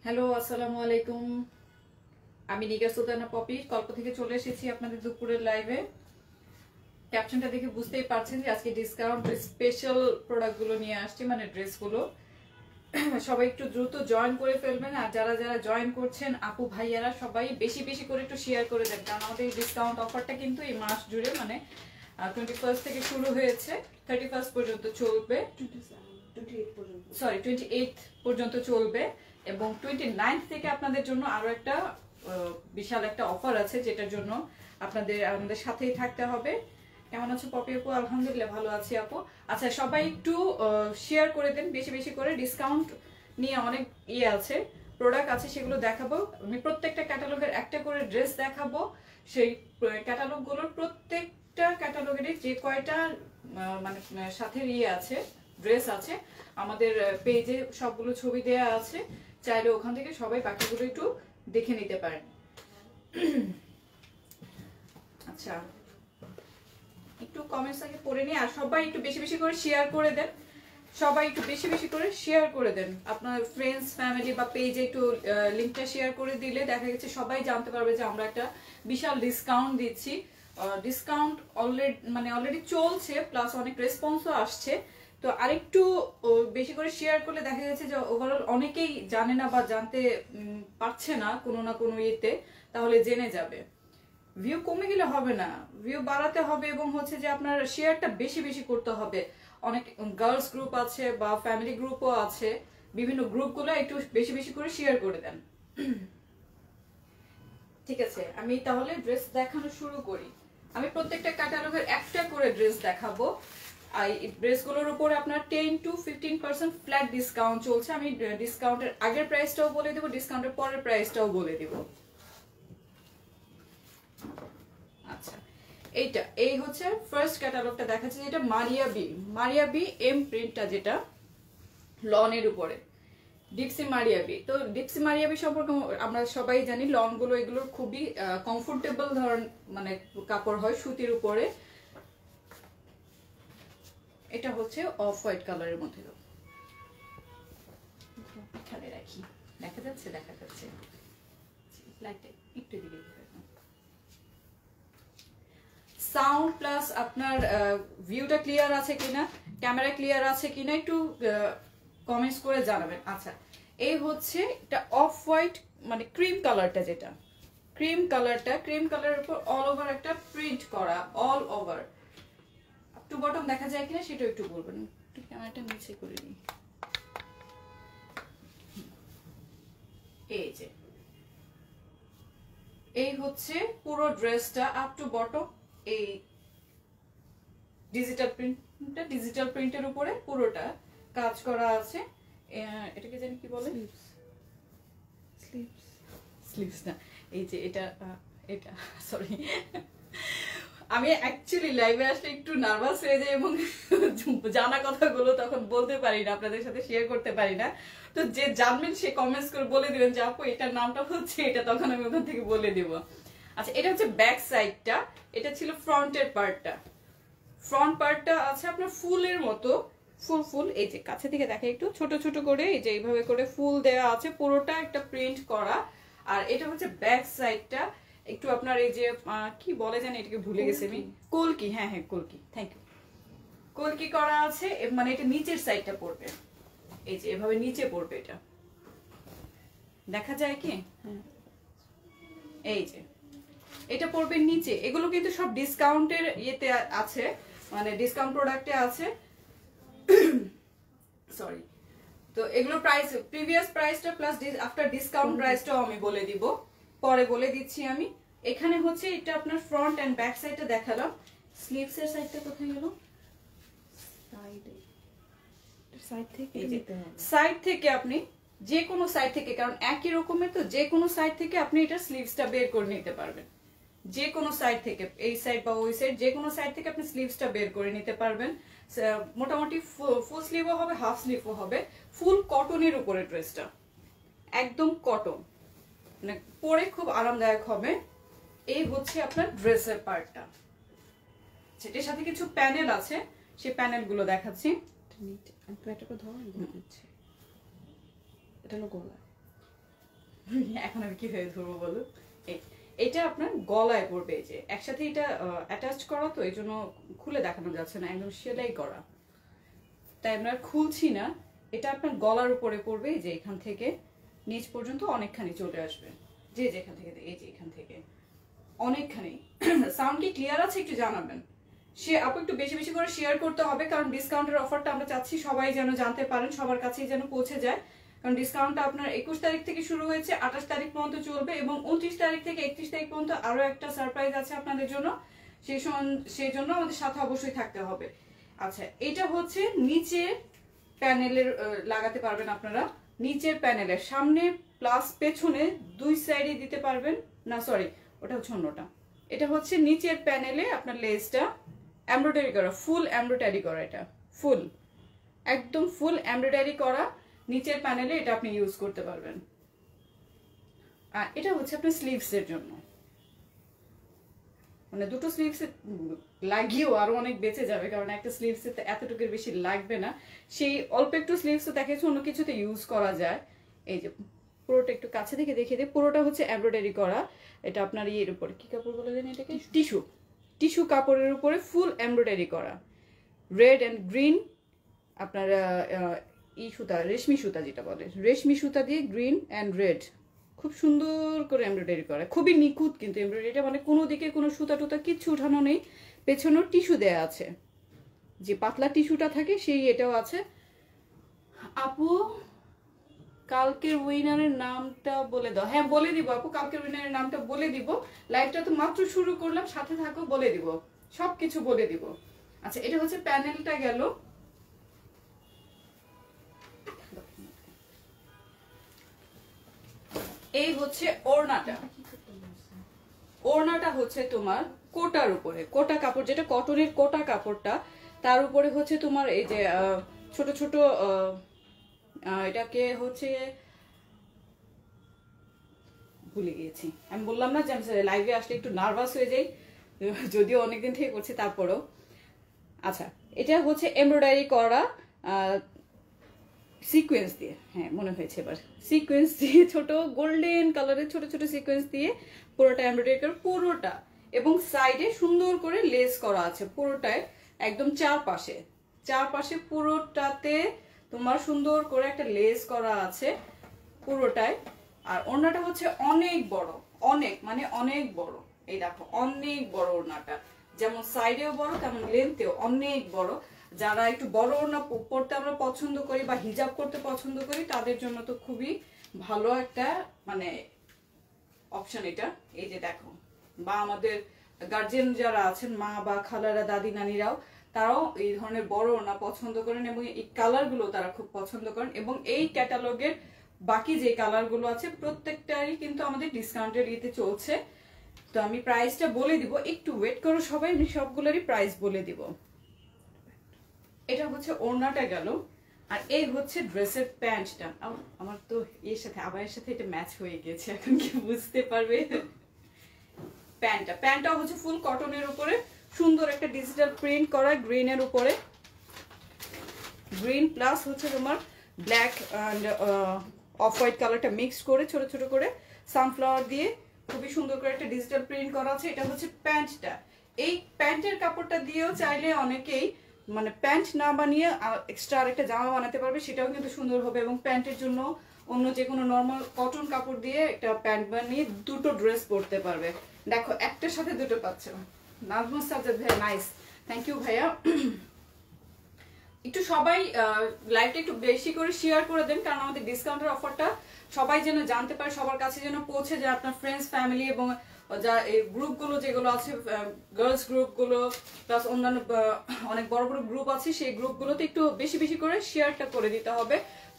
Hello, আসসালামু আলাইকুম। আমি নিগার সুলতানা পপি কল্প থেকে চলে এসেছি আপনাদের দুপুরের লাইভে। ক্যাপশনটা দেখে বুঝতেই পারছেন যে আজকে ডিসকাউন্ট স্পেশাল প্রোডাক্টগুলো নিয়ে আসছি, মানে ড্রেসগুলো। সবাই একটু দ্রুত জয়েন করে ফেলবেন, আর যারা যারা জয়েন করছেন আপু ভাইয়ারা সবাই বেশি বেশি করে একটু শেয়ার করে দেন, কারণ আমাদের এই ডিসকাউন্ট অফারটা কিন্তু এই মাস জুড়ে, মানে 21 থেকে শুরু হয়েছে, 31 পর্যন্ত চলবে, 28 পর্যন্ত চলবে, এবং 29 থেকে আপনাদের জন্য আরো একটা বিশাল একটা অফার আছে, যেটার জন্য আপনাদের আমাদের সাথেই থাকতে হবে। কেমন আছো পপি আপু? আলহামদুলিল্লাহ ভালো আছি আপু। আচ্ছা, সবাই একটু শেয়ার করে দেন বেশি বেশি করে। ডিসকাউন্ট নিয়ে অনেক আছে, প্রোডাক্ট আছে, সেগুলো দেখাবো। আমি প্রত্যেকটা ক্যাটালগের একটা করে ড্রেস দেখাবো। সেই ক্যাটালগুলোর প্রত্যেকটা ক্যাটালগেরই যে কয়টা মানে সাথে আছে, ড্রেস আছে, আমাদের পেজে সবগুলো ছবি দেয়া আছে, চাইলে ওখান থেকে সবাই বাকিগুলো একটু দেখে নিতে পারেন। আচ্ছা, একটু কমেন্টস আগে পড়ে নিই, আর সবাই একটু বেশি বেশি করে শেয়ার করে দেন। সবাই একটু বেশি বেশি করে শেয়ার করে দেন আপনার ফ্রেন্ডস ফ্যামিলি বা পেজে একটু লিংকটা শেয়ার করে দিলে দেখা গেছে সবাই জানতে পারবে যে আমরা একটা বিশাল ডিসকাউন্ট দিচ্ছি। ডিসকাউন্ট অলরেডি চলছে, প্লাস অনেক রেসপন্সও আসছে। তো আরেকটু বেশি করে শেয়ার করলে দেখা যাচ্ছে যে ওভারঅল অনেকেই জানে না বা জানতে পারছে না কোনো না কোনো ইয়েতে, তাহলে জেনে যাবে। ভিউ কমে গেলে হবে না, ভিউ বাড়াতে হবে, এবং হচ্ছে যে আপনার শেয়ারটা বেশি বেশি করতে হবে। অনেক গার্লস গ্রুপ আছে বা ফ্যামিলি গ্রুপও আছে, বিভিন্ন গ্রুপগুলো একটু বেশি বেশি করে শেয়ার করে দেন। ঠিক আছে, আমি তাহলে ড্রেস দেখানো শুরু করি। আমি প্রত্যেকটা ক্যাটালগের একটা করে ড্রেস দেখাবো। আর এই ড্রেসগুলোর উপরে আপনার 10 to 15% ফ্ল্যাট ডিসকাউন্ট চলছে। আমি ডিসকাউন্টের আগের প্রাইসটাও বলে দেবো, ডিসকাউন্টের পরের প্রাইসটাও বলে দেবো। আচ্ছা, এই হচ্ছে ফার্স্ট ক্যাটালগটা দেখাচ্ছে, যেটা মারিয়া বি এম প্রিন্টটা, যেটা লনের উপরে ডিপসি মারিয়া বি। তো ডিপসি মারিয়া বি সম্পর্কে আমরা সবাই জানি, লনগুলো এগুলোর খুবই কমফোর্টেবল ধরন মানে কাপড় হয় সুতির উপরে। এটা হচ্ছে অফ হোয়াইট কালারের মধ্যে, এখানে রাখি, দেখা যাচ্ছে একটু দিকে সাউন্ড প্লাস আপনার ভিউটা ক্লিয়ার আছে কিনা, ক্যামেরা ক্লিয়ার আছে কিনা একটু কমেন্টস করে জানাবেন। আচ্ছা, এই হচ্ছে এটা অফ হোয়াইট মানে ক্রিম কালারটা, যেটা ক্রিম কালারের উপর অল ওভার একটা প্রিন্ট করা, all over up to bottom দেখা যায় কিনা সেটা একটু বলবেন। একটু ক্যামেরাটা নিচে করে নিই। এই হচ্ছে পুরো ড্রেসটা আপ টু বটম। এই ডিজিটাল প্রিন্টের উপরে পুরোটা কাজ করা আছে। এটাকে জানি কি বলে, স্লিভস না, এই যে এটা সরি, আমি অ্যাকচুয়ালি লাইভে আসলে একটু নার্ভাস হয়ে যাই, এবং জানা কথাগুলো তখন বলতে পারি না, আপনাদের সাথে শেয়ার করতে পারি না। তো যে জানবেন সে কমেন্টস করে বলে দিবেন যে আপু এটার নামটা হচ্ছে এটা, তখন আমি ওখান থেকে বলে দিব। আচ্ছা, এটা হচ্ছে ব্যাক সাইডটা, এটা ছিল ফ্রন্টের পার্টটা। ফ্রন্ট পার্টটা আছে আপনার ফুলের মতো, ফুল এই যে কাছে থেকে দেখে একটু ছোট ছোট করে, এই যে এইভাবে করে ফুল দেওয়া আছে, পুরোটা একটা প্রিন্ট করা। আর এটা হচ্ছে ব্যাক সাইডটা, একটু আপনার এই যে কি বলে জানি, এটাকে ভুলে গেছি আমি, কলকি, হ্যাঁ কলকি, থ্যাংক ইউ, কলকি করা আছে। মানে এটা নিচের সাইডটা পড়বে, এই যে এভাবে নিচে পড়বে, এটা দেখা যায় কি, এই যে এটা পড়বে নিচে। এগুলো কিন্তু সব ডিসকাউন্টের ইয়েতে আছে, মানে ডিসকাউন্ট প্রোডাক্টে আছে, সরি। তো এগুলো প্রাইস, প্রিভিয়াস প্রাইসটা প্লাস আফটার ডিসকাউন্ট প্রাইসটাও আমি বলে দিব, পরে বলে দিচ্ছি আমি। এখানে হচ্ছে এটা আপনার ফ্রন্ট এন্ড ব্যাক সাইডটা দেখালাম। স্লিভস এর সাইডটা কোথায় গেল? সাইড থেকে আপনি যে কোনো সাইড থেকে, কারণ একই রকমের তো, যে কোনো সাইড থেকে আপনি এটা স্লিভসটা বের করে নিতে পারবেন। যে কোনো সাইড থেকে, এই সাইড বা ওই সাইড, যে কোনো সাইড থেকে আপনি স্লিভসটা বের করে নিতে পারবেন। মোটামুটি ফুল স্লিভও হবে, হাফ স্লিভও হবে। ফুল কটনের উপরে ড্রেসটা, একদম কটন, মানে পরে খুব আরামদায়ক হবে। এই হচ্ছে আপনার ড্রেসের পার্টটা। সেটার সাথে কিছু প্যানেল আছে, সেই প্যানেলগুলো দেখাচ্ছি। এখন আমি কিভাবে ধরবো বলো? এটা আপনার গলায় পড়বে, এই যে একসাথে এটা অ্যাটাচ করা, তো এই জন্য খুলে দেখানো যাচ্ছে না, একদম সেলাই করা, তাই আমরা খুলছি না। এটা আপনার গলার উপরে পড়বে, এই যে এখান থেকে নিচ পর্যন্ত অনেকখানি চলে আসবে, যে যেখান থেকে, এই যে এখান থেকে অনেকখানি। সাউন্ড কি ক্লিয়ার আছে একটু জানাবেন। আপু একটু বেশি বেশি করে শেয়ার করতে হবে, কারণ ডিসকাউন্টের অফারটা আমরা চাচ্ছি সবাই যেন জানতে পারেন, সবার কাছেই যেন পৌঁছে যায়। কারণ ডিসকাউন্টটা আপনার 21 তারিখ থেকে শুরু হয়েছে, 28 তারিখ পর্যন্ত চলবে, এবং 29 তারিখ থেকে 31 তারিখ পর্যন্ত আরো একটা সারপ্রাইজ আছে আপনাদের জন্য। সেই জন্য আমাদের সাথে অবশ্যই থাকতে হবে। আচ্ছা, এটা হচ্ছে নিচের প্যানেলের লাগাতে পারবেন আপনারা, নিচের প্যানেলের সামনে প্লাস পেছনে দুই সাইডে দিতে পারবেন। না সরি, ওটা হচ্ছে অন্যটা। এটা হচ্ছে নিচের প্যানেলে আপনার লেসটা এমব্রয়ডারি করা, ফুল এমব্রয়ডারি করা, এটা ফুল, একদম ফুল এমব্রয়ডারি করা নিচের প্যানেলে এটা আপনি ইউজ করতে পারবেন। আর এটা হচ্ছে আপনার স্লিভসের জন্য, মানে দুটো স্লিভস লাগিয়েও আরো অনেক বেঁচে যাবে, কারণ একটা স্লিভস এতটুকুর বেশি লাগবে না। সেই অল্প একটু স্লিভস দেখেছি অন্য কিছুতে ইউজ করা যায়। এই যে পুরোটা একটু কাছে থেকে দেখিয়ে দিই, পুরোটা হচ্ছে এমব্রয়ডারি করা। এটা আপনার ইয়ের উপরে কি কাপড় বলে দেন এটাকে, টিস্যু কাপড়ের উপরে ফুল এমব্রয়ডারি করা, রেড অ্যান্ড গ্রিন আপনার সুতা, রেশমি সুতা যেটা বলে, রেশমি সুতা দিয়ে গ্রিন অ্যান্ড রেড খুব সুন্দর করে এমব্রয়ডারি করা, খুবই নিখুঁত কিন্তু এমব্রয়ডারিটা, মানে কোনো দিকে কোনো সুতা টুতা কিচ্ছু উঠানো নেই, পেছনেও টিস্যু দেয়া আছে, যে পাতলা টিস্যুটা থাকে সেই এটাও আছে। আপু কালকের উইনারের নামটা বলে দাও। হ্যাঁ বলে দিব আপু, কালকের উইনারের নামটা বলে দিব। লাইভটা তো মাত্র শুরু করলাম, সাথে থাকো, বলে দিব, সবকিছু বলে দিব। আচ্ছা, এটা হচ্ছে প্যানেলটা গেল। এই হচ্ছে ওড়নাটা। ওড়নাটা হচ্ছে তোমার কোটার উপরে, কোটা কাপড়, যেটা কটনের কোটা কাপড়টা, তার উপরে হচ্ছে তোমার এই যে ছোট ছোট এটাকে হচ্ছে ভুলে গিয়েছি, আমি বললাম না যে আমি লাইভে আসলে একটু নার্ভাস হয়ে যাই, যদিও অনেকদিন থেকে করছি তারপরেও। আচ্ছা, এটা হচ্ছে এমব্রয়ডারি করা সিকোয়েন্স দিয়ে, হ্যাঁ মনে হয়েছে এবার, সিকোয়েন্স দিয়ে ছোট গোল্ডেন কালারের ছোট ছোট সিকোয়েন্স দিয়ে পুরোটা এমব্রয়ডারি করা, পুরোটা, এবং সাইডে সুন্দর করে লেস করা আছে পুরোটায়, একদম চারপাশে পুরোটাতে তোমার সুন্দর করে একটা লেস করা আছে পুরোটায়। আর ওড়নাটা হচ্ছে অনেক বড়, অনেক মানে অনেক বড়, এই দেখো অনেক বড় ওড়নাটা, যেমন সাইডেও বড় তেমন লেন্থেও অনেক বড়। যারা একটু বড় ওড়না পরতে আমরা পছন্দ করি বা হিজাব করতে পছন্দ করি, তাদের জন্য তো খুবই ভালো একটা মানে অপশন এটা। এই যে দেখো, বা আমাদের গার্জিয়ান যারা আছেন, মা বা খালারা, দাদি নানিরাও, তারাও এই ধরনের বড় ওড়না পছন্দ করেন, এবং এই কালারগুলো তারা খুব পছন্দ করেন। এবং এই ক্যাটালগের বাকি যে কালারগুলো আছে প্রত্যেকটারই কিন্তু আমাদের ডিসকাউন্টের ইতে চলছে। তো আমি প্রাইসটা বলে দিব, একটু ওয়েট করো সবাই, আমি সবগুলোরই প্রাইস বলে দিব। এটা হচ্ছে ওড়নাটা গেল, আর এই হচ্ছে ড্রেসের প্যান্টটা। আমার তো এর সাথে আবায়ের সাথে এটা ম্যাচ হয়ে গেছে, এখন কি বুঝতে পারবে। প্যান্টটা হচ্ছে ফুল কটনের উপরে সুন্দর একটা ডিজিটাল প্রিন্ট করা, গ্রিনের উপরে, গ্রিন প্লাস হচ্ছে তোমার ব্ল্যাক অ্যান্ড অফ হোয়াইট কালারটা মিক্সড করে ছোট ছোট করে সানফ্লাওয়ার দিয়ে খুবই সুন্দর করে একটা ডিজিটাল প্রিন্ট করা আছে। এটা হচ্ছে প্যান্টটা। এই প্যান্টের কাপড়টা দিয়েও চাইলে অনেকেই মানে প্যান্ট না বানিয়ে এক্সট্রা আরেকটা জামা বানাতে পারবে, সেটাও কিন্তু সুন্দর হবে। এবং প্যান্টের জন্য অন্য যে কোনো নর্মাল কটন কাপড় দিয়ে একটা প্যান্ট বানিয়ে দুটো ড্রেস পরতে পারবে। দেখো একটার সাথে দুটো পাচ্ছ। নাজমুস সাজ্জাদ ভাইয়া, নাইস, থ্যাংক ইউ ভাইয়া। একটু সবাই লাইভটা একটু বেশি করে শেয়ার করে দেন, কারণ আমাদের ডিসকাউন্টের অফারটা সবাই যেন জানতে পারে, সবার কাছে যেন পৌঁছে যায়, আপনার ফ্রেন্ডস ফ্যামিলি এবং যা এই গ্রুপগুলো যেগুলো আছে, গার্লস গ্রুপগুলো প্লাস অন্যান্য অনেক বড় বড় গ্রুপ আছে, সেই গ্রুপগুলোতে একটু বেশি বেশি করে শেয়ারটা করে দিতে হবে,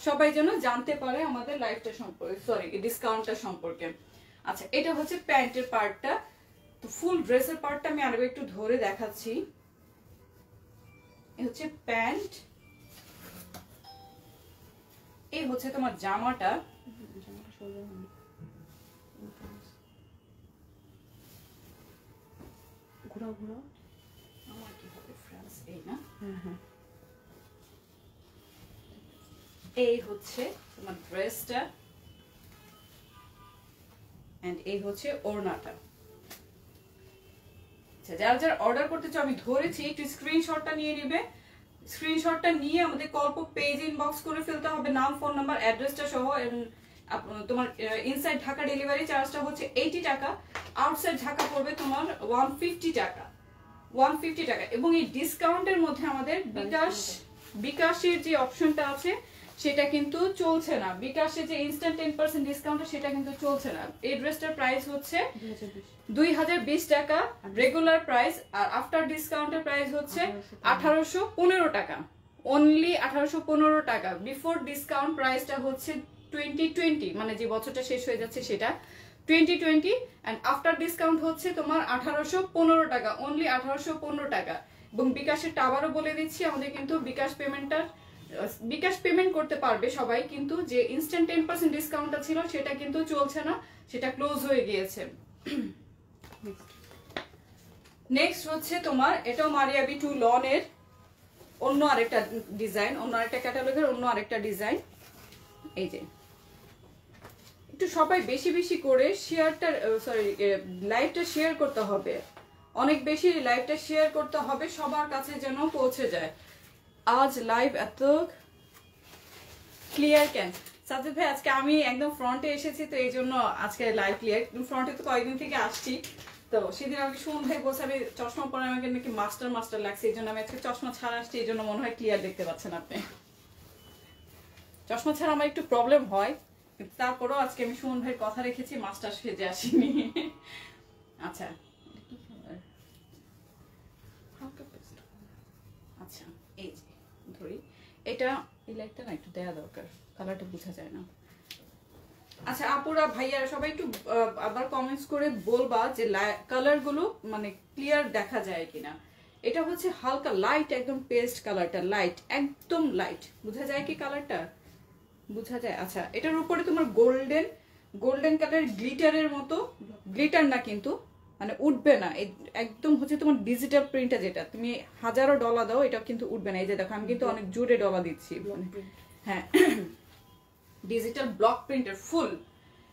সবাই যেন জানতে পারে আমাদের লাইভটা সম্পর্কে, সরি ডিসকাউন্টটা সম্পর্কে। আচ্ছা, এটা হচ্ছে প্যান্টের পার্টটা, তো ফুল ড্রেসের পার্টটা আমি আরো একটু ধরে দেখাচ্ছি। এই হচ্ছে প্যান্ট, এই হচ্ছে তোমার জামাটা, ঘোরা ঘোরা আমার কি হবে ফ্রেন্ডস, এই না, এই হচ্ছে তোমার ড্রেসটা, এন্ড এই হচ্ছে ওড়নাটা। আচ্ছা, যারা যারা অর্ডার করতে চাও আমি ধরেছি, একটু স্ক্রিনশটটা নিয়ে নিবে। স্ক্রিনশটটা নিয়ে আমাদের কল্প পেজ ইনবক্স করে ফেলতে হবে, নাম, ফোন নাম্বার, অ্যাড্রেসটা সহ। তোমার ইনসাইড ঢাকা ডেলিভারি চার্জটা হচ্ছে 80 টাকা, আউটসাইড ঢাকা পড়বে তোমার 150 টাকা, 150 টাকা। এবং এই ডিসকাউন্টের মধ্যে আমাদের বিকাশের যে অপশনটা আছে সেটা কিন্তু চলছে না। বিকাশে যে ইনস্ট্যান্ট 10% ডিসকাউন্ট সেটা কিন্তু চলছে না। এই ড্রেসটার প্রাইস হচ্ছে 2020 টাকা রেগুলার প্রাইস, আর আফটার ডিসকাউন্টের প্রাইস হচ্ছে 1815 টাকা, অনলি 1815 টাকা। বিফোর ডিসকাউন্ট প্রাইসটা হচ্ছে 2020, মানে যে বছরটা শেষ হয়ে যাচ্ছে সেটা 2020, এন্ড আফটার ডিসকাউন্ট হচ্ছে তোমার 1815 টাকা, অনলি 1815 টাকা। এবং বিকাশের আবারও বলে দিচ্ছি, আমাদের কিন্তু বিকাশ পেমেন্ট করতে পারবে সবাই, কিন্তু যে ইনস্ট্যান্ট 10% ডিসকাউন্টটা ছিল সেটা কিন্তু চলছে না, সেটা ক্লোজ হয়ে গিয়েছে। নেক্সট হচ্ছে তোমার, এটাও মারিয়া বি টু লনের অন্য আরেকটা ডিজাইন, অন্য আরেকটা ক্যাটালগের অন্য আরেকটা ডিজাইন। এই যে একটু সবাই বেশি বেশি করে লাইভটা শেয়ার করতে হবে, অনেক বেশি লাইভটা শেয়ার করতে হবে, সবার কাছে যেন পৌঁছে যায়। আজ লাইভ এত ক্লিয়ার কেন সাজিদ ভাই? আজকে আমি একদম ফ্রন্টে এসেছি, তো এই জন্য আজকে লাইভ ক্লিয়ার। ফ্রন্টে তো কয়েকদিন থেকে আসছি, তো সেদিন আমাকে সুমন ভাই বলছে আমি চশমা পরে আমাকে নাকি মাস্টার লাগছে, এই জন্য আমি আজকে চশমা ছাড়া আসছি, এই জন্য মনে হয় ক্লিয়ার দেখতে পাচ্ছেন আপনি। চশমা ছাড়া আমার একটু প্রবলেম হয়, কিন্তু তারপরেও আজকে আমি সুমন ভাইয়ের কথা রেখেছি, মাস্টার সেজে আসিনি। আচ্ছা, আচ্ছা এই যে ধরি, এটা এই লাইটটা না একটু দেয়া দরকার, কালারটা বোঝা যায় না। আচ্ছা আপুরা ভাইয়ারা সবাই একটু আবার কমেন্টস করে বলবা যে কালার গুলো মানে ক্লিয়ার দেখা যায় কিনা। এটা হচ্ছে হালকা লাইট, একদম পেস্ট কালারটা, লাইট একদম লাইট, বোঝা যায় কি কালারটা? বোঝা যায়। আচ্ছা, এটার উপরে তোমার গোল্ডেন কালার গ্লিটারের মতো, গ্লিটার না কিন্তু মানে উঠবে না, একদম হচ্ছে তোমার ডিজিটাল প্রিন্টটা, যেটা তুমি হাজারো ডলার দাও এটা কিন্তু উঠবে না। এই যে দেখো আমি কিন্তু অনেক জোরে ডলার দিচ্ছি, হ্যাঁ ডিজিটাল ব্লক প্রিন্টের ফুল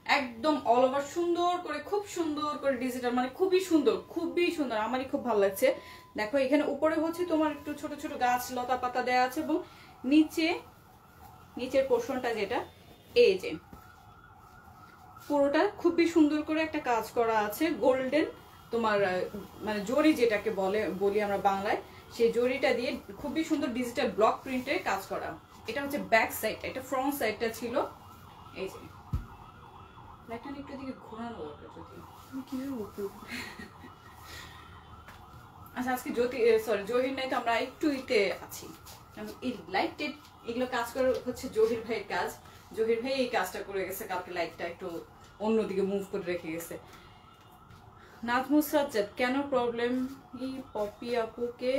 একদম অল ওভার সুন্দর করে, খুব সুন্দর করে ডিজিটাল, মানে খুবই সুন্দর, আমারই খুব ভালো লাগছে। দেখো এখানে উপরে হচ্ছে তোমার একটু ছোট ছোট গাছ লতা পাতা দেওয়া আছে, এবং নিচের পোর্শনটা যেটা এই যে পুরোটা খুবই সুন্দর করে একটা কাজ করা আছে, গোল্ডেন তোমার মানে জরি যেটাকে বলি আমরা বাংলায়, সেই জরিটা দিয়ে খুবই সুন্দর ডিজিটাল ব্লক প্রিন্টে কাজ করা। এটা হচ্ছে ব্যাক সাইড, এটা ফ্রন্ট সাইডটা ছিল। এই যে লাইটটা একটু দিকে ঘোরানো দরকার, যদি আচ্ছা আজকে জহির নাই তো আমরা একটু ইতে আছি, এই লাইট এগুলো কাজ করে হচ্ছে জহির ভাইয়ের কাজ। জহির ভাই এই কাজটা করে গেছে, কালকে লাইটটা একটু অন্যদিকে মুভ করে রেখে গেছে। নাজমুস সাজ্জাদ, কেন প্রবলেম? পপি আপুকে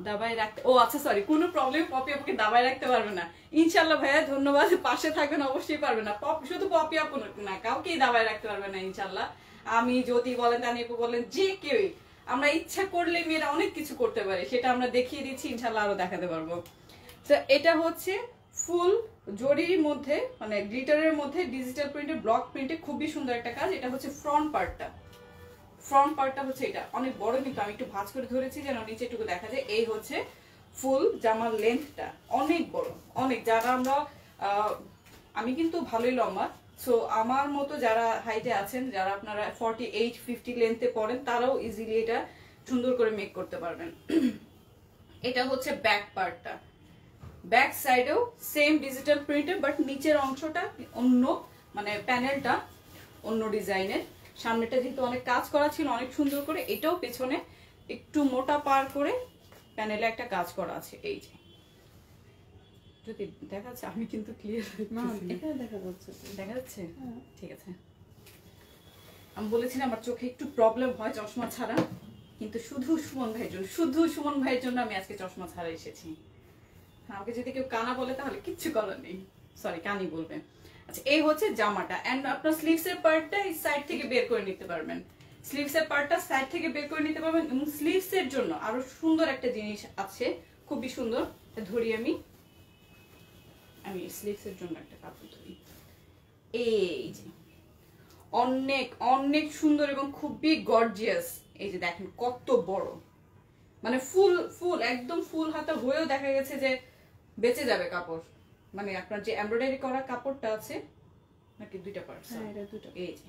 দাবায় রাখতে, ও আচ্ছা সরি, কোনো প্রবলেম, পপি আপুকে দাবায় রাখতে পারবে না ইনশাল্লাহ ভাইয়া, ধন্যবাদ, পাশে থাকবেন, অবশ্যই পারবে না। শুধু পপি আপু না, কাউকেই দাবায় রাখতে পারবে না ইনশাল্লাহ। আমি যদি বলেন, তানিপু বলেন, যে কেউই, আমরা ইচ্ছা করলে মেয়েরা অনেক কিছু করতে পারে, সেটা আমরা দেখিয়ে দিচ্ছি, ইনশাল্লাহ আরো দেখাতে পারবো। তো এটা হচ্ছে ফুল জরির মধ্যে, মানে গ্লিটারের মধ্যে ডিজিটাল প্রিন্টের ব্লক প্রিন্টে খুবই সুন্দর একটা কাজ। এটা হচ্ছে ফ্রন্ট পার্টটা হচ্ছে এটা অনেক বড়, কিন্তু আমি একটু ভাঁজ করে ধরেছি যেন নিচেটুকু দেখা যায়। এই হচ্ছে ফুল জামার লেন্থটা অনেক বড়, অনেক, যারা আমরা আমি কিন্তু ভালোই লম্বা, সো আমার মতো যারা হাইটে আছেন, যারা আপনারা 48-50 লেন্থে পড়েন, তারাও ইজিলি এটা সুন্দর করে মেক করতে পারবেন। এটা হচ্ছে ব্যাক পার্টটা, ব্যাক সাইডেও সেম ডিজিটাল প্রিন্টের, বাট নিচের অংশটা অন্য, মানে প্যানেলটা অন্য ডিজাইনের। সামনেটা যেহেতু অনেক কাজ করা ছিল অনেক সুন্দর করে, এটাও পেছনে একটু মোটা পার করে প্যানেলে একটা কাজ করা আছে। এই যে যদি দেখা যাচ্ছে, আমি কিন্তু ক্লিয়ার না, এখানে দেখা যাচ্ছে, দেখা যাচ্ছে, ঠিক আছে। আমি বলেছি না আমার চোখে একটু প্রবলেম হয় চশমা ছাড়া, কিন্তু শুধু সুমন ভাইয়ের জন্য আমি আজকে চশমা ছাড়া এসেছি। আমাকে যদি কেউ কানা বলে তাহলে কিচ্ছু করার নেই, সরি কানি বলবে। আচ্ছা, এই হচ্ছে জামাটা, এন্ড আপনার স্লিভস এর পার্টটা এই সাইড থেকে বের করে নিতে পারবেন, স্লিভস এর পার্টটা সাইড থেকে বের করে নিতে পারবেন। এবং স্লিভস এর জন্য আরো সুন্দর একটা জিনিস আছে, খুবই সুন্দর। ধরি আমি স্লিভস এর জন্য একটা কাপড় ধরি, এই যে অনেক অনেক সুন্দর এবং খুবই গর্জিয়াস। এই যে দেখেন কত বড়, মানে ফুল একদম ফুল হাতা হয়েও দেখা গেছে যে বেঁচে যাবে কাপড়। মানে আপনার যে এমব্রয়ডারি করা কাপড়টা আছে নাকি দুইটা পার্ট, হ্যাঁ এটা দুটো, এই যে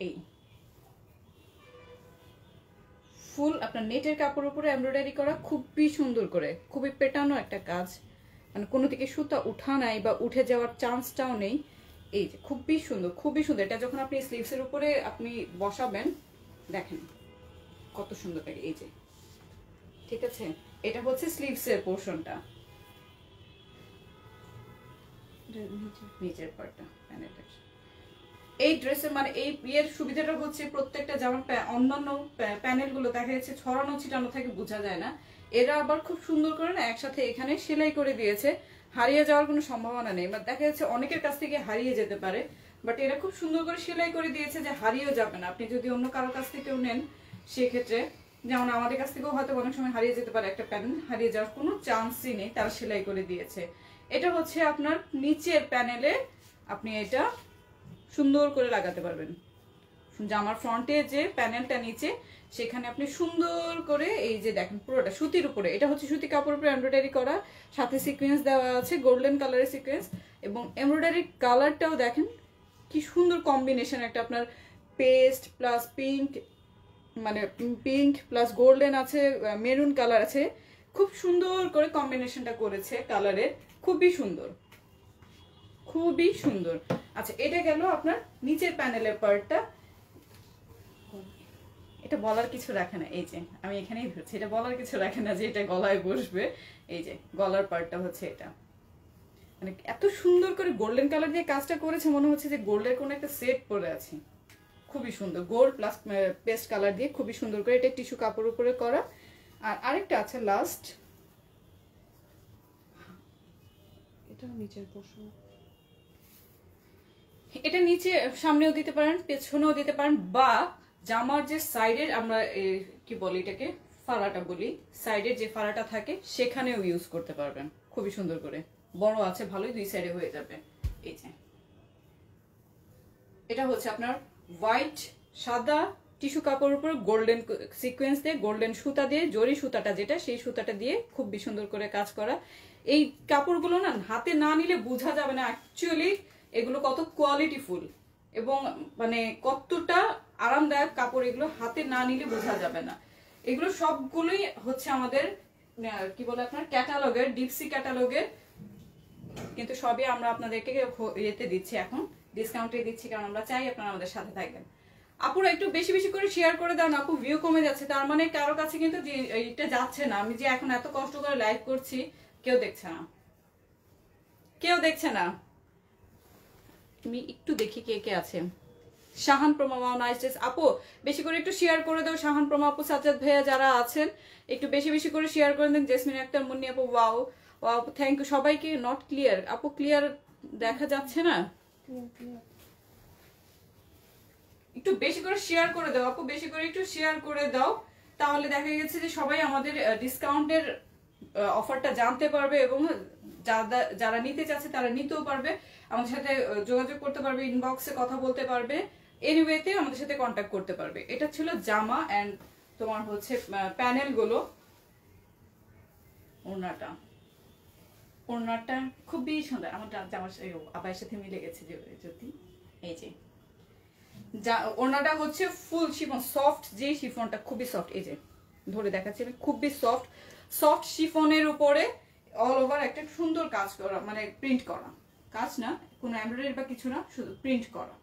এই ফুল আপনার নেটের কাপড় উপরে এমব্রয়ডারি করা, খুবই সুন্দর করে, খুবই পেটানো একটা কাজ, মানে কোনো দিকে সুতা উঠা নাই বা উঠে যাওয়ার চান্সটাও নেই। এই যে খুবই সুন্দর। এটা যখন আপনি স্লিভস এর উপরে আপনি বসাবেন দেখেন কত সুন্দর লাগে। এই যে ঠিক আছে, এটা হচ্ছে স্লিভস এর পোরশনটা, নিচের পার্টটা প্যানেলটা। এই ড্রেসের মানে এই বিয়ের সুবিধাটা হচ্ছে প্রত্যেকটা জামার অন্যান্য প্যানেল গুলো দেখা যাচ্ছে ছড়ানো ছিটানো থাকে, বোঝা যায় না। এরা আবার খুব সুন্দর করে না একসাথে এখানে সেলাই করে দিয়েছে, হারিয়ে যাওয়ার কোনো সম্ভাবনা নেই। বাট দেখা যাচ্ছে অনেকের কাছ থেকে হারিয়ে যেতে পারে, বাট এরা খুব সুন্দর করে সেলাই করে দিয়েছে যে হারিয়েও যাবে না। আপনি যদি অন্য কারোর কাছ থেকেও নেন সেক্ষেত্রে, যেমন আমাদের কাছ থেকেও হয়তো অনেক সময় হারিয়ে যেতে পারে একটা প্যানেল, হারিয়ে যাওয়ার কোনো চান্সই নেই, তারা সেলাই করে দিয়েছে। এটা হচ্ছে আপনার নিচের প্যানেলে আপনি এটা সুন্দর করে লাগাতে পারবেন। জামার ফ্রন্টে যে প্যানেলটা নিচে সেখানে আপনি সুন্দর করে এই যে দেখেন পুরোটা সুতির উপরে, এটা হচ্ছে সুতি কাপড়ের উপরে এমব্রয়ডারি করা, সাথে সিকোয়েন্স দেওয়া আছে গোল্ডেন কালারের সিকোয়েন্স। এবং এমব্রয়ডারি কালারটাও দেখেন কি সুন্দর কম্বিনেশন, একটা আপনার পেস্ট প্লাস পিঙ্ক, মানে পিঙ্ক প্লাস গোল্ডেন আছে, মেরুন কালার আছে, খুব সুন্দর করে কম্বিনেশনটা করেছে কালারের, খুবই সুন্দর। আচ্ছা, এটা গেল আপনার নিচের প্যানেলের পার্টটা। এটা বলার কিছু রাখে না, এই যে আমি এখানেই ধরছি, এটা বলার কিছু রাখে না যে এটা গলায় বসবে। এই যে গলার পার্টটা হচ্ছে এটা, মানে এত সুন্দর করে গোল্ডেন কালার দিয়ে কাজটা করেছে, মনে হচ্ছে যে গোল্ডের কোনো একটা সেট পরে আছে, খুবই সুন্দর। গোল্ড প্লাস পেস্ট কালার দিয়ে খুবই সুন্দর করে, এটা টিস্যু কাপড় উপরে করা। আর আরেকটা আছে লাস্ট, এটা নিচের পোর্শন, এটা নিচে সামনেও দিতে পারেন পেছনেও দিতে পারেন, বা জামার যে সাইডের আমরা কি বলি এটাকে ফাড়াটা বলি, সাইডের যে ফাড়াটা থাকে সেখানেও ইউজ করতে পারবেন খুবই সুন্দর করে। বড় আছে ভালোই, দুই সাইডে হয়ে যাবে। এই যে এটা হচ্ছে আপনার হোয়াইট সাদা টিস্যু কাপড়ের উপর গোল্ডেন সিকোয়েন্স দিয়ে, গোল্ডেন সুতা দিয়ে, জরি সুতাটা যেটা সেই সুতাটা দিয়ে খুব সুন্দর করে কাজ করা। এই কাপড়গুলো না হাতে না নিলে বোঝা যাবে না অ্যাকচুয়ালি এগুলো কত কোয়ালিটিফুল এবং মানে কতটা আরামদায়ক কাপড়, এগুলো হাতে না নিলে বোঝা যাবে না। এগুলো সবগুলোই হচ্ছে আমাদের কি বলে আপনার ক্যাটালগের, ডিপসি ক্যাটালগের, কিন্তু সবই আমরা আপনাদেরকে ইয়েতে দিচ্ছি, এখন ডিসকাউন্টে দিচ্ছি, কারণ আমরা চাই আপনারা আমাদের সাথে থাকবেন। আপুরা একটু বেশি বেশি করে শেয়ার করে দেন, আপু ভিউ কমে যাচ্ছে, তার মানে কারো কাছে কিন্তু এটা যাচ্ছে না। আমি যে এখন এত কষ্ট করে লাইভ করছি কেউ দেখছে না। তুমি একটু দেখি কে কে আছে। শাহান প্রমা, নাইস ড্রেস আপু, বেশি করে একটু শেয়ার করে দাও। শাহান প্রমা আপু, সাজ্জাদ ভাইয়া যারা আছেন একটু বেশি বেশি করে শেয়ার করে দেন। জেসমিন আক্তার, মুন্নি আপু, ওয়াও ওয়াও, থ্যাংক ইউ সবাইকে। নট ক্লিয়ার আপু, ক্লিয়ার দেখা যাচ্ছে না, একটু বেশি করে শেয়ার করে দাও আপু, বেশি করে একটু শেয়ার করে দাও, তাহলে দেখা গেছে যে সবাই আমাদের ডিসকাউন্টের অফারটা জানতে পারবে এবং যারা নিতে চাচ্ছে তারা নিতেও পারবে, আমাদের সাথে যোগাযোগ করতে পারবে, ইনবক্সে কথা বলতে পারবে, এনিওয়েতে আমাদের সাথে কন্ট্যাক্ট করতে পারবে। এটা ছিল জামা এন্ড তোমার হচ্ছে প্যানেল গুলো। ওড়নাটা খুবই সুন্দর, আমার জামার আবার সাথে মিলে গেছে যদি। এই যে ওড়নাটা হচ্ছে ফুল শিফন, সফট যে শিফনটা খুবই সফট, এই যে ধরে দেখাচ্ছি আমি, খুবই সফট শিফনের উপরে অল ওভার একটা সুন্দর কাজ করা, মানে প্রিন্ট করা, কাজ না কোনো এমব্রয়ডারি বা কিছু না, শুধু প্রিন্ট করা।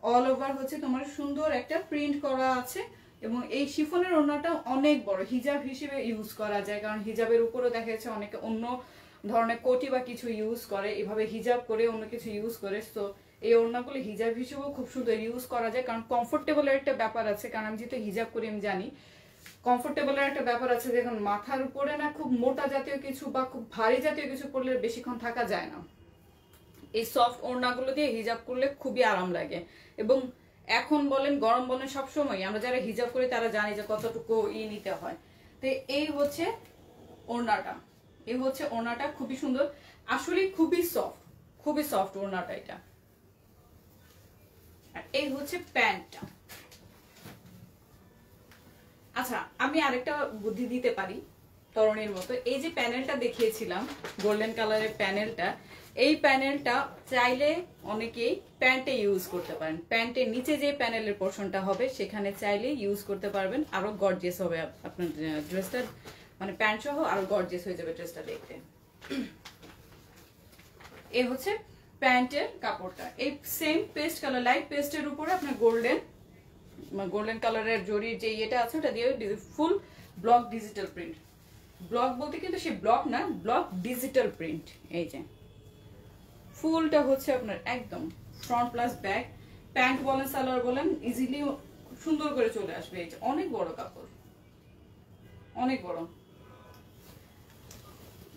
অল ওভার হচ্ছে তোমার সুন্দর একটা প্রিন্ট করা আছে। এবং এই শিফনের ওড়নাটা অনেক বড়, হিজাব হিসেবে ইউজ করা যায়, কারণ হিজাবের উপরেও দেখা যাচ্ছে অনেকে অন্য ধরনের কোটি বা কিছু ইউজ করে, এভাবে হিজাব করে অন্য কিছু ইউজ করে। তো এই ওড়নাগুলো হিজাব হিসেবেও খুব সুন্দর ইউজ করা যায়, কারণ কমফোর্টেবলের একটা ব্যাপার আছে। কারণ আমি যেহেতু হিজাব করি আমি জানি কমফোর্টেবলের একটা ব্যাপার আছে। দেখুন মাথার উপরে না খুব মোটা জাতীয় কিছু বা খুব ভারী জাতীয় কিছু পরলে বেশিক্ষণ থাকা যায় না। এই সফট ওড়নাগুলো দিয়ে হিজাব করলে খুবই আরাম লাগে। এবং এখন বলেন গরম বলেন সবসময় আমরা যারা হিজাব করি তারা জানি যে কতটুকু নিতে হয়। তো এই হচ্ছে ওড়নাটা, এই হচ্ছে ওড়নাটা খুবই সুন্দর, আসলে খুবই সফট ওড়নাটা এটা। আর এই হচ্ছে প্যান্টটা। আচ্ছা আমি আরেকটা বুদ্ধি দিতে পারি তরুণীর মতো। এই যে প্যানেলটা দেখিয়েছিলাম গোল্ডেন কালারের প্যানেলটা, এই প্যানেলটা চাইলে অনেকেই প্যান্টে ইউজ করতে পারেন। প্যান্টের নিচে যে প্যানেলের পোর্শনটা হবে সেখানে চাইলে ইউজ করতে পারবেন, আরো গর্জিয়াস হবে আপনার ড্রেসটা, মানে প্যান্ট সহ আরো গর্জিয়াস হয়ে যাবে ড্রেসটা দেখতে। এই হচ্ছে প্যান্টের কাপড়টা, এই সেম পেস্ট কালার লাইট পেস্টের উপরে আপনার গোল্ডেন কালারের জরির যে এটা আছে ওটা দিয়ে ফুল ব্লক ডিজিটাল প্রিন্ট। ব্লক বলতে কিন্তু সেই ব্লক না, ব্লক ডিজিটাল প্রিন্ট। এই যে ফুলটা হচ্ছে আপনার একদম ফ্রন্ট প্লাস ব্যাক, প্যান্ট বলেন সালোয়ার বলেন ইজিলি সুন্দর করে চলে আসবে। এই যে অনেক বড় কাপড়, অনেক বড়।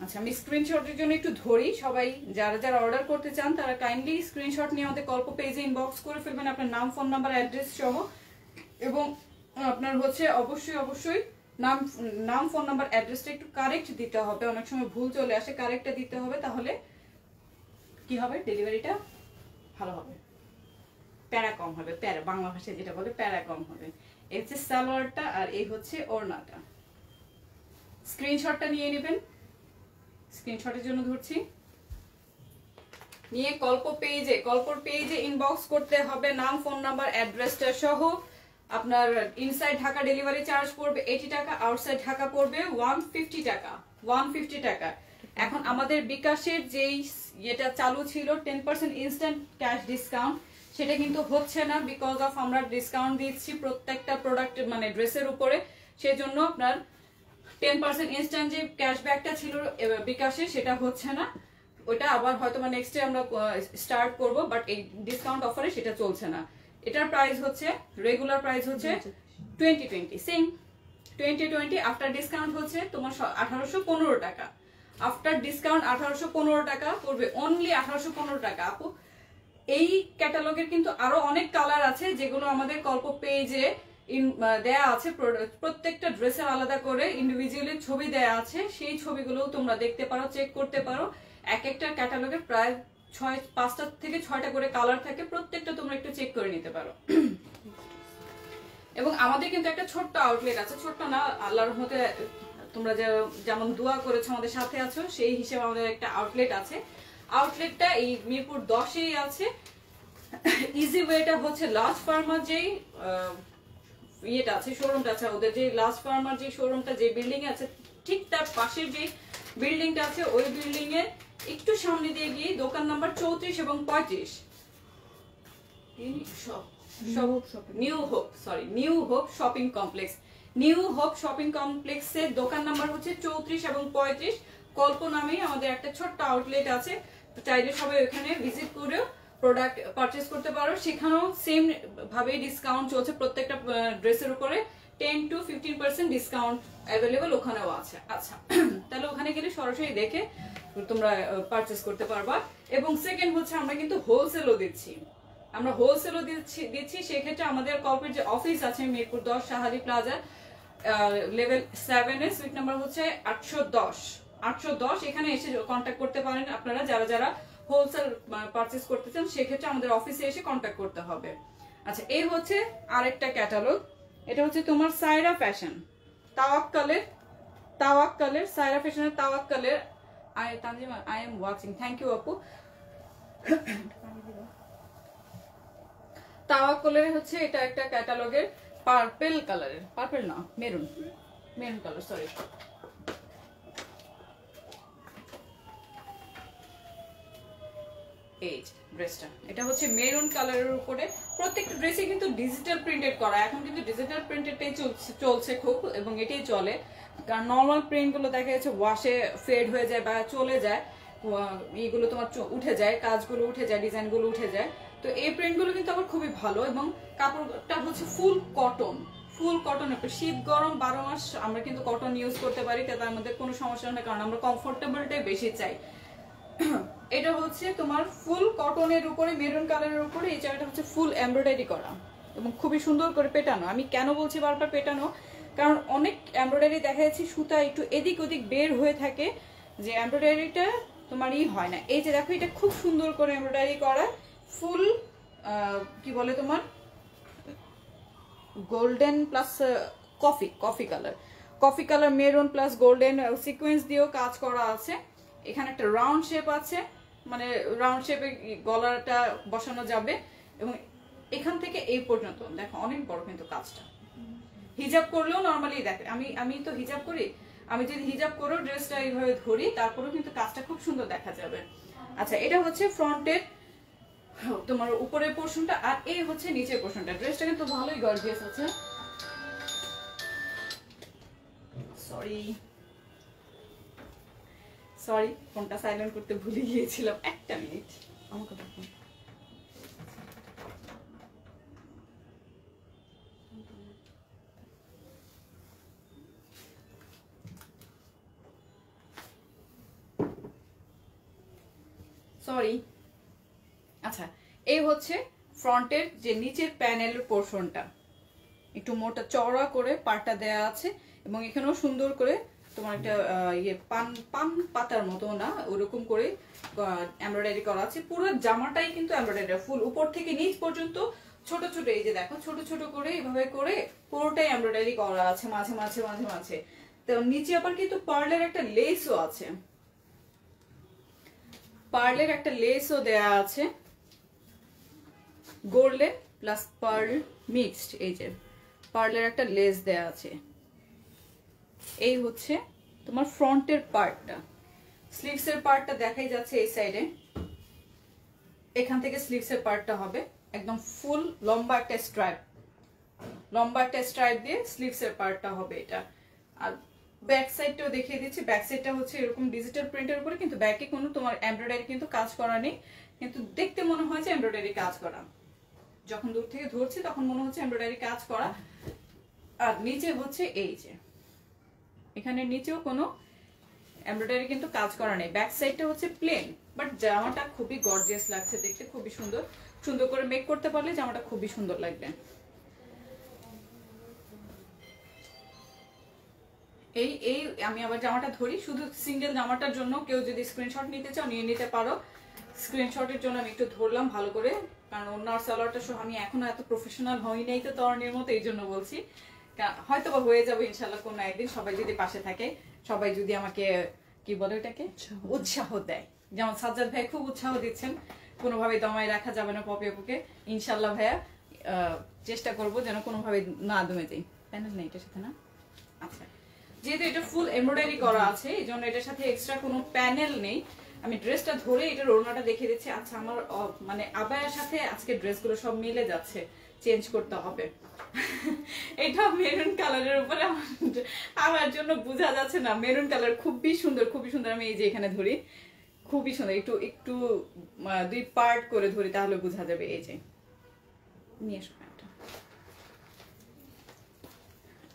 আচ্ছা আমি স্ক্রিনশটের জন্য একটু ধরি, সবাই যারা যারা অর্ডার করতে চান তারা কাইন্ডলি স্ক্রিনশট নিয়ে আমাদের গল্প পেজে ইনবক্স করে ফেলবেন আপনার নাম, ফোন নাম্বার, অ্যাড্রেস সহ। এবং আপনার হচ্ছে অবশ্যই নাম ফোন নাম্বার অ্যাড্রেসটা একটু কারেক্ট দিতে হবে, অনেক সময় ভুল চলে আসে, কারেক্টটা দিতে হবে, তাহলে কি হবে ডেলিভারিটা ভালো হবে, প্যারা কম হবে, প্যারা বাংলা ভাষায় যেটা বলে প্যারা কম হবে। এই হচ্ছে সালোয়ারটা আর এই হচ্ছে ওড়নাটা। স্ক্রিনশটটা নিয়ে নেবেন, স্ক্রিনশটের জন্য ধরছি, নিয়ে গল্পর পেজে ইনবক্স করতে হবে নাম, ফোন নাম্বার, অ্যাড্রেসটা সহ। আপনার ইনসাইড ঢাকা ডেলিভারি চার্জ পড়বে 80 টাকা, আউটসাইড ঢাকা পড়বে 150 টাকা, 150 টাকা। এখন আমাদের বিকাশের যেই এটা চালু ছিল 10% ইনস্ট্যান্ট ক্যাশ ডিসকাউন্ট, সেটা কিন্তু হচ্ছে না, বিকজ অফ আমরা ডিসকাউন্ট দিচ্ছি প্রত্যেকটা প্রোডাক্ট মানে ড্রেসের উপরে, সেজন্য আপনার 10% ইনস্ট্যান্ট যে ক্যাশব্যাকটা ছিল বিকাশে সেটা হচ্ছে না, ওটা আবার হয়তো নেক্সট ডে আমরা স্টার্ট করব, বাট এই ডিসকাউন্ট অফারে সেটা চলছে না। এটার প্রাইস হচ্ছে রেগুলার প্রাইস হচ্ছে 2020 সেম 2020, আফটার ডিসকাউন্ট হচ্ছে তোমার 1815 টাকা, আফটার ডিসকাউন্ট 1815 টাকা পড়বে, অনলি 1815 টাকা। আপু এই ক্যাটালগের কিন্তু আরো অনেক কালার আছে যেগুলো আমাদের গল্প পেজে দেয়া আছে, প্রত্যেকটা ড্রেসের আলাদা করে ইন্ডিভিজুয়ালি ছবি দেয়া আছে, সেই ছবিগুলো তোমরা দেখতে পারো, চেক করতে পারো। এক একটা ক্যাটালগের প্রায় 5টা থেকে 6টা করে কালার থাকে, প্রত্যেকটা তোমরা একটু চেক করে নিতে পারো। এবং আমাদের কিন্তু একটা ছোট্ট আউটলেট আছে, ছোট্ট না আল্লাহর রহমতে তোমরা যেমন দোয়া করেছো আমাদের সাথে আছো, সেই হিসেবে আমাদের একটা আউটলেট আছে। আউটলেটটা এই মিরপুর 10-এই আছে। ইজি ওয়েটা হচ্ছে লাস্ট ফার্মার যেই ইয়েটা আছে, শোরুমটা আছে ওদের, যে লাস্ট ফার্মার যে শোরুমটা যে বিল্ডিং এ আছে ঠিক তার পাশের যে বিল্ডিংটা আছে ওই বিল্ডিং এর একটু সামনে দিয়ে গিয়ে দোকান নাম্বার 34 এবং 35, new hope shopping complex, new hope shopping কমপ্লেক্সের দোকান নাম্বার হচ্ছে 34 এবং 35। কল্প নামে আমাদের একটা ছোট্ট আউটলেট আছে, চাইলে সবাই ওখানে ভিজিট করে প্রোডাক্ট পারচেজ করতে পারো। সেখানেও সেম ভাবে ডিসকাউন্ট চলছে, প্রত্যেকটা ড্রেসের উপরে 10 to 15% ডিসকাউন্ট অ্যাভেলেবল ওখানেও আছে। আচ্ছা তাহলে ওখানে গেলে সরাসরি দেখে তোমরা পারচেজ করতে পারবা। এবং সেকেন্ড হচ্ছে আমরা কিন্তু হোলসেলও দিচ্ছি, সেক্ষেত্রে আমাদের কর্পোরেট যে অফিস আছে মিরপুর 10 শাহালি প্লাজা লেভেল 7 এর সুইট নাম্বার হচ্ছে 810, এখানে এসে কন্ট্যাক্ট করতে পারেন আপনারা যারা যারা হোলসেল পারচেজ করতে চান, সেক্ষেত্রে আমাদের অফিসে এসে কন্ট্যাক্ট করতে হবে। আচ্ছা এই হচ্ছে আরেকটা ক্যাটালগ, এটা হচ্ছে তোমার সায়রা ফ্যাশন তাওয়াক্কালের সায়রা ফ্যাশনের তাওয়াক্কালের। Tanzima I am watching, thank you আপু। তাওয়াক্কালের হচ্ছে এটা একটা ক্যাটালগের পার্পল কালারের, পার্পল না মেরুন কালার, সরি এই ড্রেসটা, এটা হচ্ছে মেরুন কালারের উপরে। প্রত্যেকটা ড্রেসে কিন্তু ডিজিটাল প্রিন্টেড করা, এখন কিন্তু ডিজিটাল প্রিন্টেডটাই চলছে খুব, এবং এটাই চলে। কারণ নর্মাল প্রিন্ট গুলো দেখা যাচ্ছে ওয়াশে ফেড হয়ে যায় বা চলে যায়, এইগুলো তোমার উঠে যায়, কাজগুলো উঠে যায়, ডিজাইনগুলো উঠে যায়। তো এই প্রিন্টগুলো কিন্তু আবার খুবই ভালো, এবং কাপড়টা হচ্ছে ফুল কটন, ফুল কটন। শীত গরম 12 মাস আমরা কিন্তু কটন ইউজ করতে পারি, তার মধ্যে কোনো সমস্যা নেই, কারণ আমরা কমফোর্টেবলটাই বেশি চাই। এটা হচ্ছে তোমার ফুল কটনের উপরে মেরুন কালারের উপরে এই জায়গাটা হচ্ছে ফুল এমব্রয়ডারি করা এবং খুবই সুন্দর করে পেটানো। আমি কেন বলছি বারবার পেটানো, কারণ অনেক এমব্রয়ডারি দেখা যাচ্ছে সুতা একটু এদিক ওদিক বের হয়ে থাকে, যে এমব্রয়ডারিটা তোমার হয় না। এই যে দেখো, এটা খুব সুন্দর করে এমব্রয়ডারি করা, ফুল কি বলে তোমার golden plus coffee colour maroon plus golden sequence দিয়েও কাজ করা আছে। এখানে একটা রাউন্ড শেপ আছে, মানে রাউন্ড শেপে গলাটা বসানো যাবে, এবং এখান থেকে এই পর্যন্ত দেখো অনেক বড় কিন্তু কাজটা। হিজাব করলেও নর্মালি দেখে, আমি তো হিজাব করি, আমি যদি হিজাব করেও ড্রেসটা এইভাবে ধরি তারপরেও কিন্তু কাজটা খুব সুন্দর দেখা যাবে। আচ্ছা, এটা হচ্ছে ফ্রন্টের তোমার উপরের পোর্শনটা, আর এই হচ্ছে নিচের পোর্শনটা। ড্রেসটা কিন্তু ভালোই গর্জিয়াস আছে। সরি ফোনটা সাইলেন্ট করতে ভুলে গিয়েছিলাম, একটা মিনিট আমার কথা। সরি। আচ্ছা, এই হচ্ছে ফ্রন্টের যে নিচের প্যানেলের পোর্শনটা, একটু মোটা চওড়া করে পাটটা দেয়া আছে, এবং এখানেও সুন্দর করে তোমার একটা পান পাতার মতো না ওরকম করে এমব্রয়ডারি করা আছে। পুরো জামাটাই কিন্তু এমব্রয়ডারি, ফুল উপর থেকে নিচ পর্যন্ত ছোট ছোট, এই যে দেখো ছোট ছোট করে এভাবে করে পুরোটাই এমব্রয়ডারি করা আছে মাঝে মাঝে মাঝে মাঝে। তো নিচে আবার কিন্তু পার্লের একটা লেসও আছে, পার্লের একটা লেসও দেয়া আছে, গোল্ডেন প্লাস পার্ল মিক্সড। এই যে পার্লের একটা লেস দেয়া আছে। এই হচ্ছে তোমার ফ্রন্টের পার্টটা। স্লিভসের পার্টটা দেখাই যাচ্ছে এই সাইডে, এখান থেকে স্লিভসের পার্টটা হবে একদম ফুল লম্বা একটা স্ট্রাইপ দিয়ে স্লিভসের পার্টটা হবে এটা। আর ব্যাক সাইডটাও দেখিয়ে দিচ্ছি। ব্যাক সাইডটা হচ্ছে এরকম ডিজিটাল প্রিন্টের উপরে, কিন্তু ব্যাকে কোনো তোমার এমব্রয়ডারি কিন্তু কাজ করা নেই, কিন্তু দেখতে মনে হয় যে এমব্রয়ডারি কাজ করা। যখন দূর থেকে ধরছি তখন মনে হচ্ছে এমব্রয়ডারি কাজ করা। আর নিচে হচ্ছে এই যে এখানে নিচেও কোনো এমব্রয়ডারি কিন্তু কাজ করা নেই। ব্যাক সাইডটা হচ্ছে প্লেন, বাট জামাটা খুবই গর্জিয়াস লাগছে দেখতে, খুবই সুন্দর। সুন্দর করে মেক করতে পারলে জামাটা খুবই সুন্দর লাগবে। এই আমি আবার জামাটা ধরি, শুধু সিঙ্গেল জামাটার জন্য কেউ যদি স্ক্রিনশট নিতে চাও নিয়ে নিতে পারো। স্ক্রিনশটের জন্য আমি একটু ধরলাম ভালো করে, কারণ ওনার সালোয়ারটা সহ আমি এখনো এত প্রফেশনাল হই নাই তো তরণীর মতো, এই জন্য বলছি। হয়তো বা হয়ে যাবে ইনশাল্লাহ কোনো একদিন, সবাই যদি পাশে থাকে, সবাই যদি আমাকে কি বলে ওটাকে উৎসাহ দেয়। যেমন সাজ্জাদ ভাই খুব উৎসাহ দিচ্ছেন, কোনোভাবে দমায় রাখা যাবে না পপি আপুকে। ইনশাল্লাহ ভাইয়া চেষ্টা করবো যেন কোনোভাবে না দমে যাই। প্যানেল নেই এটার সাথে না? আচ্ছা, যেহেতু এটা ফুল এমব্রয়ডারি করা আছে এই জন্য এটার সাথে এক্সট্রা কোনো প্যানেল নেই। আমি ড্রেসটা ধরে এটার ওড়নাটা দেখিয়ে দিচ্ছি। আচ্ছা, আমার মানে আবায়ার সাথে আজকে ড্রেসগুলো সব মিলে যাচ্ছে, চেঞ্জ করতে হবে। এটা মেরুন কালারের উপরে আমার জন্য বোঝা যাচ্ছে না, মেরুন কালার খুবই সুন্দর, খুবই সুন্দর। আমি এই যে এখানে ধরি, খুবই সুন্দর। একটু একটু দুই পার্ট করে ধরি তাহলে বোঝা যাবে। এই যে নিয়ে এসো প্যান্টটা,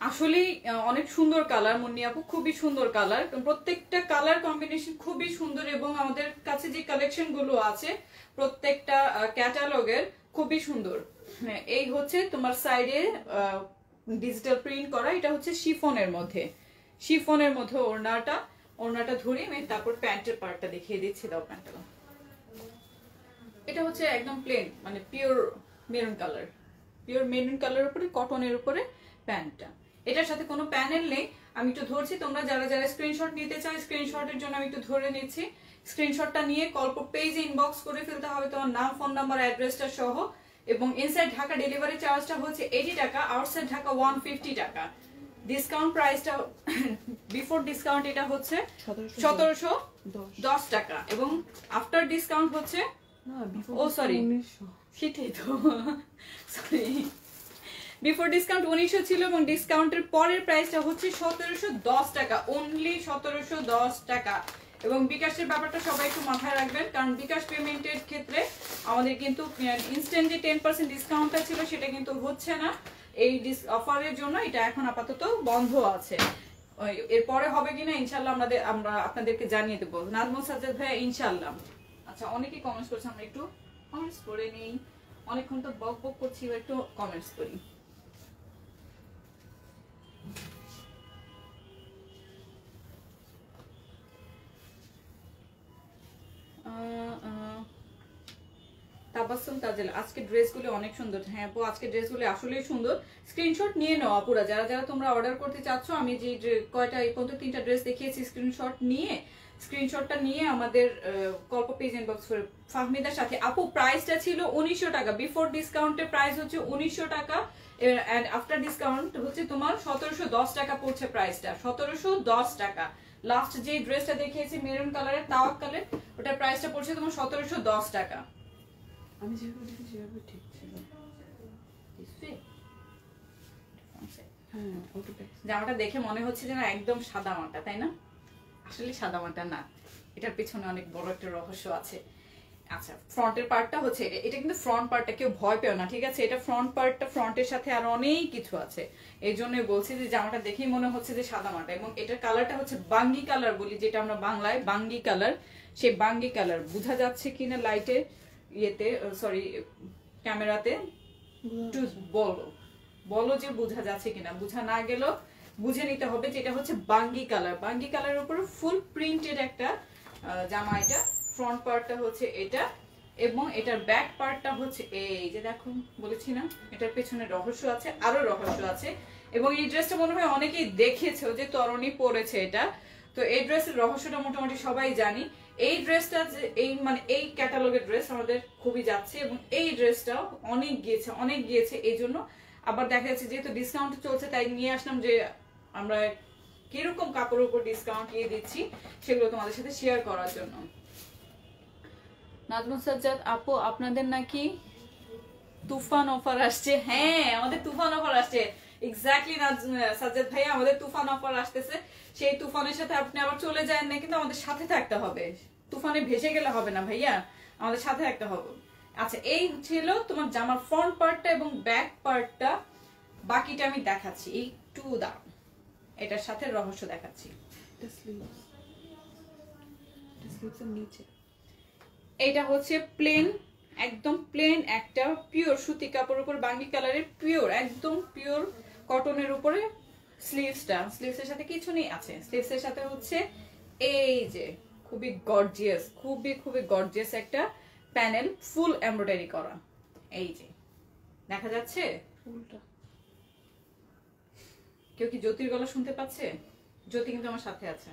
আসলেই অনেক সুন্দর কালার মুন্নি আপু, খুবই সুন্দর কালার। প্রত্যেকটা কালার কম্বিনেশন খুবই সুন্দর, এবং আমাদের কাছে যে কালেকশন গুলো আছে প্রত্যেকটা ক্যাটালগের খুবই সুন্দর। এই হচ্ছে তোমার সাইডে ডিজিটাল প্রিন্ট করা, এটা হচ্ছে শিফনের মধ্যে ওড়নাটা ধরে আমি তারপর প্যান্টের পার্টটা দেখিয়ে দিচ্ছি। দাও প্যান্টটা, এটা হচ্ছে একদম প্লেন, মানে পিওর মেরুন কালার উপরে কটনের উপরে প্যান্টটা। এটার সাথে কোনো প্যানেল নেই। আমি একটু ধরছি, তোমরা যারা যারা স্ক্রিনশট নিতে চাও স্ক্রিনশটের জন্য আমি একটু ধরে নিচ্ছি। স্ক্রিনশটটা নিয়ে কল পেজে ইনবক্স করে ফেলতে হবে তোমার নাম, ফোন নাম্বার, অ্যাড্রেসটা সহ। এবং ইনসাইড ঢাকা ডেলিভারি চার্জটা হচ্ছে 80 টাকা, আউটসাইড ঢাকা 150 টাকা। ডিসকাউন্ট প্রাইসটা বিফোর ডিসকাউন্ট এটা হচ্ছে 1710 টাকা, এবং আফটার ডিসকাউন্ট হচ্ছে বিফোর ডিসকাউন্ট 1900 ছিল, এবং ডিসকাউন্টের পরের প্রাইসটা হচ্ছে 1710 টাকা, অনলি 1710 টাকা। এবং বিকাশের ব্যাপারটা সবাই একটু মাথায় রাখবেন, কারণ বিকাশ পেমেন্টের ক্ষেত্রে আমাদের কিন্তু ইনস্ট্যান্ট যে 10% ডিসকাউন্টটা ছিল সেটা কিন্তু হচ্ছে না। এই অফারের জন্য এটা এখন আপাতত বন্ধ আছে। এরপরে হবে কিনা ইনশাল্লাহ আমরা আপনাদেরকে জানিয়ে দেবো। নাজমুল সাজ্জাদ ভাইয়া ইনশাল্লাহ। আচ্ছা, অনেকেই কমেন্টস করছে, আমরা একটু কমেন্টস করে নেই। অনেকক্ষণ তো বক বক করছি, একটু কমেন্টস করি। তাবাসসুম তাজেল, আজকে ড্রেসগুলো অনেক সুন্দর। হ্যাঁ আপু, আজকে ড্রেসগুলো আসলেই সুন্দর। স্ক্রিনশট নিয়ে নাও আপুরা, যারা যারা তোমরা অর্ডার করতে চাচ্ছ। আমি যে কয়টা এই পর্যন্ত 3টা ড্রেস দেখিয়েছি, স্ক্রিনশটটা নিয়ে আমাদের কল্প পেজ ইনবক্স করে ফাহমিদার সাথে। আপু প্রাইসটা ছিল 1900 টাকা, বিফোর ডিসকাউন্টের প্রাইস হচ্ছে 1900 টাকা, এন্ড আফটার ডিসকাউন্ট হচ্ছে তোমার 1710 টাকা পড়ছে প্রাইসটা, 1710 টাকা। লাস্ট যে ড্রেসটা দেখিয়েছি মেরুন কালারের তাওয়াক্কালের, ওটার প্রাইসটা পড়ছে তোমার 1710 টাকা। আমি যেভাবে দেখি সেভাবে ঠিক ছিল। জামাটা দেখে মনে হচ্ছে যে না একদম সাদা মাটা, তাই না? আসলে সাদা মাটা না, এটার পেছনে অনেক বড় একটা রহস্য আছে। আচ্ছা, ফ্রন্টের পার্টটা হচ্ছে এটা কিন্তু ফ্রন্ট পার্টটা, কেউ ভয় পেও না, ঠিক আছে? এটা ফ্রন্ট পার্টটা, ফ্রন্টের সাথে আরো অনেক কিছু আছে। এই জন্যই বলছি যে জামাটা দেখেই মনে হচ্ছে যে সাদা মাটা। এবং এটার কালারটা হচ্ছে বাঙ্গি কালার বলি, যেটা আমরা বাংলায় বাঙ্গি কালার। সেই বাঙ্গি কালার বোঝা যাচ্ছে কিনা লাইটে, ইয়েতে, সরি ক্যামেরাতে একটু বলো যে বোঝা যাচ্ছে কিনা। বোঝা না গেলেও বুঝে নিতে হবে যে এটা হচ্ছে বাঙ্গি কালার। বাঙ্গি কালারের উপরে ফুল প্রিন্টেড একটা জামা। এটা ফ্রন্ট পার্টটা হচ্ছে এটা, এবং এটার ব্যাক পার্টটা হচ্ছে এই যে দেখো, বলেছি না এটার পেছনে রহস্য আছে, আরো রহস্য আছে। এবং এই ড্রেসটা মনে হয় অনেকেই দেখেছো যে তরণী পরেছে এটা। তো এই ড্রেসের রহস্যটা মোটামুটি সবাই জানি। এই ড্রেসটা এই ক্যাটালগের ড্রেস আমাদের খুবই যাচ্ছে, এবং এই ড্রেসটাও অনেক গিয়েছে। এই জন্য আবার দেখা যাচ্ছে যেহেতু ডিসকাউন্ট চলছে, তাই নিয়ে আসলাম যে আমরা কিরকম কাপড়ের উপর ডিসকাউন্ট দিয়ে দিচ্ছি সেগুলো তোমাদের সাথে শেয়ার করার জন্য। নাজমুল সাজ্জাদ আপু, আপনাদের নাকি তুফান অফার আসছে? হ্যাঁ, আমাদের তুফান অফার আসছে। এক্স্যাক্টলি সাজ্জাদ ভাইয়া, আমাদের তুফান অফার আসতেছে। সেই তুফানের সাথে আপনি আবার চলে যায় না, কিন্তু আমাদের সাথে থাকতে হবে। তুফানে ভেসে গেলে হবে না ভাইয়া, আমাদের সাথে থাকতে হবে। আচ্ছা, এই ছিল তোমার জামার ফ্রন্ট পার্টটা এবং ব্যাক পার্টটা। বাকিটা আমি দেখাচ্ছি, একটু দাঁড়াও, এটার সাথে রহস্য দেখাচ্ছি। এটা হচ্ছে প্লেন, একদম প্লেন একটা পিওর সুতি কাপড়ের উপর বাঙ্গি কালারের পিওর, একদম পিওর কটনের উপরে স্লিভসের সাথে কিছু নেই আছে। স্লিভসের সাথে হচ্ছে এই যে খুবই গর্জিয়াস একটা প্যানেল, ফুল এমব্রয়ডারি করা। এই যে দেখা যাচ্ছে ফুলটা। কেউ কি জ্যোতির গলা শুনতে পাচ্ছে? জ্যোতি কিন্তু আমার সাথে আছে।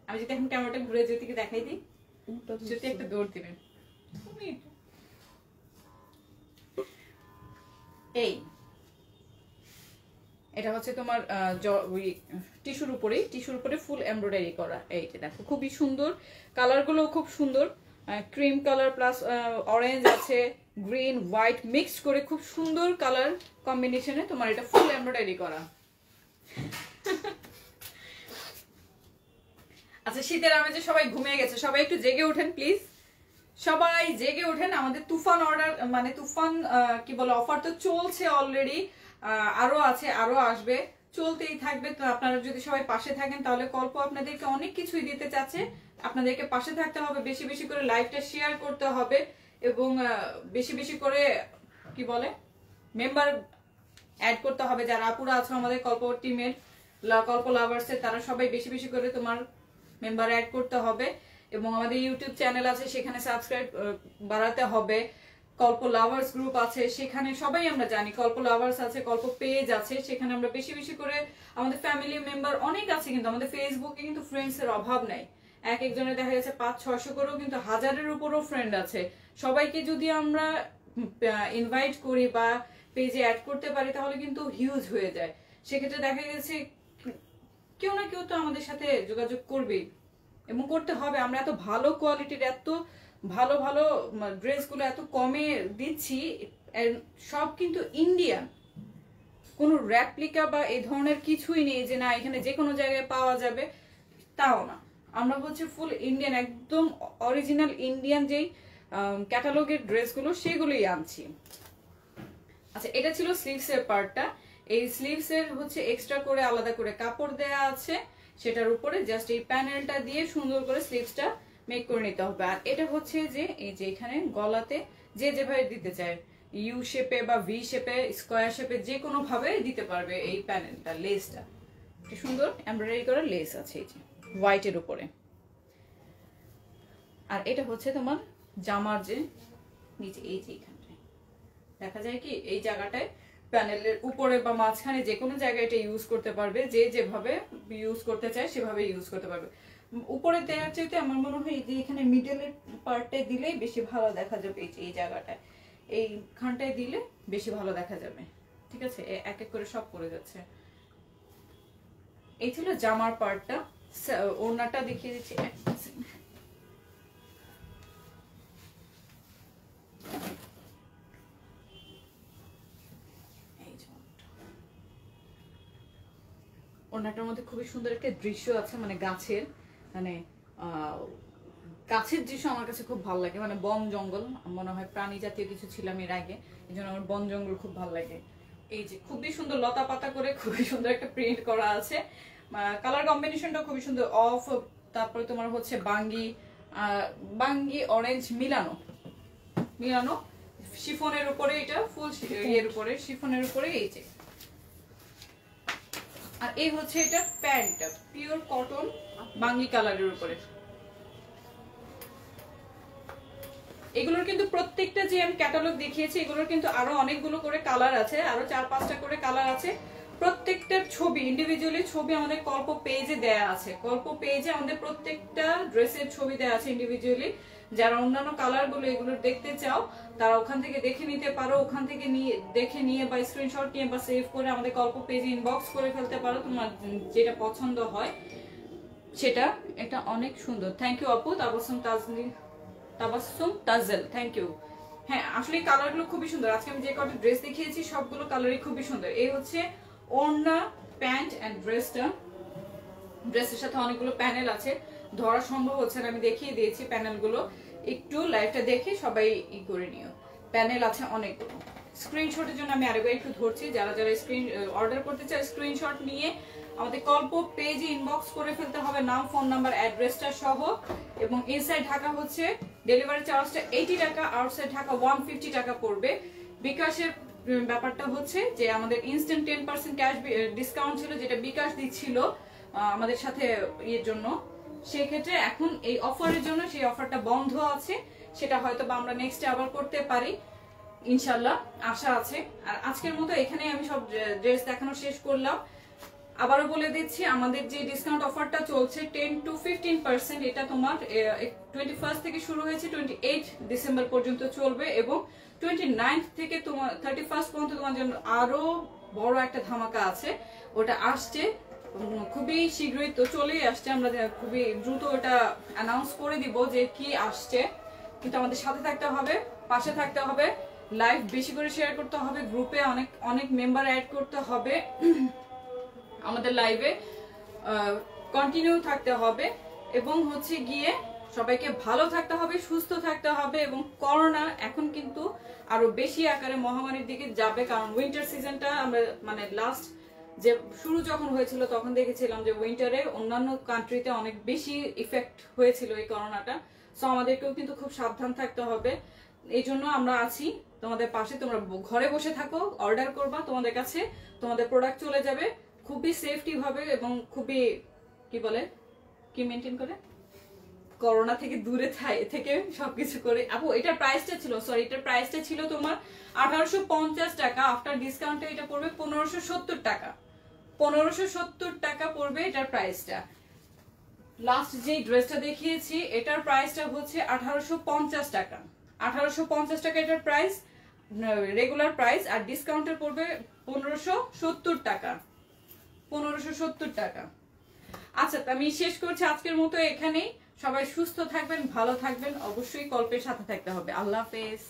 আমি যদি এখন ক্যামেরাটা ঘুরে জ্যোতিকে দেখাই দিই, জ্যোতি একটা দৌড় দিবেন। এই এটা হচ্ছে তোমার টিস্যুর উপরে ফুল এমব্রয়ডারি করা। এই যে দেখো, খুবই সুন্দর, কালারগুলো খুব সুন্দর। ক্রিম কালার প্লাস অরেঞ্জ আছে, গ্রিন হোয়াইট মিক্সড করে খুব সুন্দর কালার কম্বিনেশনে তোমার এটা ফুল এমব্রয়ডারি করা। আচ্ছা, শীতের আমেজে সবাই ঘুমিয়ে গেছে, সবাই একটু জেগে ওঠেন প্লিজ, সবাই জেগে ওঠেন। আমাদের তুফান তুফান কি বলে অফার তো চলছে অলরেডি, আরো আছে, আরো আসবে, চলতেই থাকবে। তো আপনারা যদি সবাই পাশে থাকেন তাহলে কল্প আপনাদেরকে অনেক কিছুই দিতে চাচ্ছে। আপনাদেরকে পাশে থাকতে হবে, বেশি বেশি করে লাইভটা শেয়ার করতে হবে, এবং বেশি বেশি করে কি বলে মেম্বার অ্যাড করতে হবে। যারা আপুরা আছো আমাদের কল্প টিমের, কল্প লাভার্সের, তারা সবাই বেশি বেশি করে তোমার মেম্বার অ্যাড করতে হবে। এবং আমাদের ইউটিউব চ্যানেল আছে, সেখানে সাবস্ক্রাইব বাড়াতে হবে। কল্প লাভার্স গ্রুপ আছে, সেখানে সবাই আমরা জানি কল্প লাভার্স আছে, কল্প পেজ আছে, সেখানে আমরা বেশি বেশি করে আমাদের ফ্যামিলি মেম্বার অনেক আছে। কিন্তু আমাদের ফেসবুকে কিন্তু ফ্রেন্ডস এর অভাব নাই। এক একজনের দেখা গেছে 500-600 করেও কিন্তু 1000-এর উপরও ফ্রেন্ড আছে। সবাইকে যদি আমরা ইনভাইট করি বা পেজে অ্যাড করতে পারি তাহলে কিন্তু হিউজ হয়ে যায়। সেক্ষেত্রে দেখা গেছে কেউ না কেউ তো আমাদের সাথে যোগাযোগ করবেই, এবং করতে হবে। আমরা এত ভালো কোয়ালিটির, এত ভালো ভালো ড্রেসগুলো এত কমে দিচ্ছি, সব কিন্তু ইন্ডিয়ান, কোনো রেপ্লিকা বা এই ধরনের কিছুই নেই যে না এখানে যে কোনো জায়গায় পাওয়া যাবে, তাও না। আমরা হচ্ছে ফুল ইন্ডিয়ান, একদম অরিজিনাল ইন্ডিয়ান যেই ক্যাটালগের ড্রেসগুলো সেগুলোই আনছি। আচ্ছা, এটা ছিল স্লিভসের পার্টটা। এই স্লিভসের হচ্ছে এক্সট্রা করে আলাদা করে কাপড় দেয়া আছে, সেটার উপরে জাস্ট এই প্যানেলটা দিয়ে সুন্দর করে স্লিভসটা মেক করে নিতে হবে। আর এটা হচ্ছে যে এই যে এখানে গলাতে যে যেভাবে দিতে চায়, ইউ শেপে বা ভি শেপে, স্কোয়ার শেপে, যে কোনো ভাবে দিতে পারবে। এই প্যানেলটা, লেসটা কি সুন্দর এমব্রয়ডারি করা লেস আছে এই যে হোয়াইটের উপরে। আর এটা হচ্ছে তোমার জামার যে নিচে এই যে এখানটায় দেখা যায় কি, এই জায়গাটায় প্যানেলের উপরে বা মাঝখানে যে কোনো জায়গায় এটা ইউজ করতে পারবে, যে যেভাবে ইউজ করতে চায় সেভাবে ইউজ করতে পারবে। উপরে দেওয়ার চাইতে আমার মনে হয় যে এখানে মিডলের পার্টে দিলেই বেশি ভালো দেখা যাবে। এই জায়গাটায় এইখানটায় দিলে বেশি ভালো দেখা যাবে। ঠিক আছে, এক এক করে সব পড়ে যাচ্ছে। এই ছিল জামার পার্টটা। ওড়নাটা দেখিয়ে দিচ্ছি। ওড়নাটার মধ্যে খুবই সুন্দর একটা দৃশ্য আছে, মানে গাছের, মানে গাছের দৃশ্য আমার কাছে খুব ভালো লাগে। মানে বন জঙ্গল, মনে হয় প্রাণী জাতীয় কিছু ছিলাম এর আগে, এই জন্য আমার বন জঙ্গল খুব ভালো লাগে। এই যে খুবই সুন্দর লতা পাতা করে খুবই সুন্দর একটা প্রিন্ট করা আছে। কালার কম্বিনেশনটা খুবই সুন্দর, অফ, তারপরে তোমার হচ্ছে বাঙ্গি অরেঞ্জ মিলানো মিলানো শিফনের উপরে, এটা ফুল এর উপরে শিফনের উপরে। এই যে আর এই হচ্ছে এটা প্যান্টটা, পিওর কটন বাঙ্গি কালারের উপরে। এগুলোর কিন্তু প্রত্যেকটা যে আমি ক্যাটালগ দেখিয়েছি, এগুলোর কিন্তু আরো অনেকগুলো করে কালার আছে, আরো 4-5টা করে কালার আছে। প্রত্যেকটার ছবি, ইন্ডিভিজুয়ালি ছবি আমাদের কল্প পেজে দেয়া আছে। কল্প পেজে আমাদের প্রত্যেকটা ড্রেসের ছবি দেয়া আছে ইন্ডিভিজুয়ালি। যারা অন্যান্য কালার গুলো এগুলো দেখতে চাও, তারা ওখান থেকে দেখে নিতে পারো। ওখান থেকে দেখে নিয়ে বা স্ক্রিনশট নিয়ে বা সেভ করে আমাদের কল্প পেজে ইনবক্স করে ফেলতে পারো, তোমার যেটা পছন্দ হয় সেটা। এটা অনেক সুন্দর। থ্যাংক ইউ আপু। Tabassum Tajel, thank you. হ্যাঁ, আসলে কালারগুলো খুবই সুন্দর। আজকে আমি যে কটা ড্রেস দেখিয়েছি সবগুলো কালারই খুবই সুন্দর। এই হচ্ছে ওড়না, প্যান্ট এন্ড ড্রেসটা। ড্রেসের সাথে অনেকগুলো প্যানেল আছে, ধরা সম্ভব হচ্ছে না, আমি দেখিয়ে দিয়েছি প্যানেলগুলো। একটু লাইভটা দেখে সবাই করে নিও। প্যানেল আছে অনেকগুলো। স্ক্রিনশটের জন্য আমি আরেকবার একটু ধরছি, যারা যারা অর্ডার করতে চায় স্ক্রিনশট নিয়ে আমাদের কল্প পেজে ইনবক্স করে ফেলতে হবে, নাম, ফোন নাম্বার, অ্যাড্রেসটা সহ। এবং ইনসাইড ঢাকা হচ্ছে ডেলিভারি চার্জটা 80 টাকা, আউটসাইড ঢাকা 150 টাকা পড়বে। বিকাশের ব্যাপারটা হচ্ছে যে আমাদের ইনস্ট্যান্ট 10% ক্যাশ ডিসকাউন্ট ছিল, যেটা বিকাশ দিচ্ছিল আমাদের সাথে ইয়ের জন্য। সেক্ষেত্রে এখন এই অফারের জন্য সেই অফারটা বন্ধ আছে, সেটা হয়তো বা আমরা নেক্সটে আবার করতে পারি ইনশাল্লাহ, আশা আছে। আর আজকের মতো এখানে আমি সব ড্রেস দেখানো শেষ করলাম। আবারও বলে দিচ্ছি, আমাদের যে ডিসকাউন্ট অফারটা চলছে 10 to 15%, এটা তোমার 21 থেকে শুরু হয়েছে, 28 ডিসেম্বর পর্যন্ত চলবে। এবং 29 থেকে তোমার 31 পর্যন্ত তোমার জন্য আরো বড় একটা ধামাকা আছে, ওটা আসছে খুবই শীঘ্রই, তো চলেই আসছে। আমরা খুবই দ্রুত ওটা অ্যানাউন্স করে দিব যে কি আসছে। কিন্তু আমাদের সাথে থাকতে হবে, পাশে থাকতে হবে, লাইভ বেশি করে শেয়ার করতে হবে, গ্রুপে অনেক অনেক মেম্বার অ্যাড করতে হবে, আমাদের লাইভে কন্টিনিউ থাকতে হবে। এবং হচ্ছে গিয়ে সবাইকে ভালো থাকতে হবে, সুস্থ থাকতে হবে। এবং করোনা এখন কিন্তু আরো বেশি আকারে মহামারীর দিকে যাবে, কারণ উইন্টার সিজনটা আমরা মানে লাস্ট যে শুরু যখন হয়েছিল তখন দেখেছিলাম যে উইন্টারে অন্যান্য কান্ট্রিতে অনেক বেশি ইফেক্ট হয়েছিল এই করোনাটা। সো আমাদেরকেও কিন্তু খুব সাবধান থাকতে হবে। এই জন্য আমরা আছি তোমাদের পাশে। তোমরা ঘরে বসে থাকো, অর্ডার করবা, তোমাদের কাছে তোমাদের প্রোডাক্ট চলে যাবে খুবই সেফটি ভাবে এবং খুবই কি মেনটেন করে করোনা থেকে দূরে থেকে সবকিছু করে। আপু এটার প্রাইসটা ছিল তোমার 1850 টাকা, আফটার ডিসকাউন্টে এটা পড়বে 1570 টাকা। 1570 টাকা পড়বে এটার প্রাইসটা। লাস্ট যে ড্রেসটা দেখিয়েছি এটার প্রাইসটা হচ্ছে 1850 টাকা। 1850 টাকা এটার প্রাইস, রেগুলার প্রাইস। আর ডিসকাউন্টের পড়বে 1570 টাকা। 1570 টাকা। আচ্ছা, আমি শেষ করছি আজকের মতো এখানেই। সবাই সুস্থ থাকবেন, ভালো থাকবেন, অবশ্যই কল্পের সাথে থাকতে হবে। আল্লাহ হাফেজ।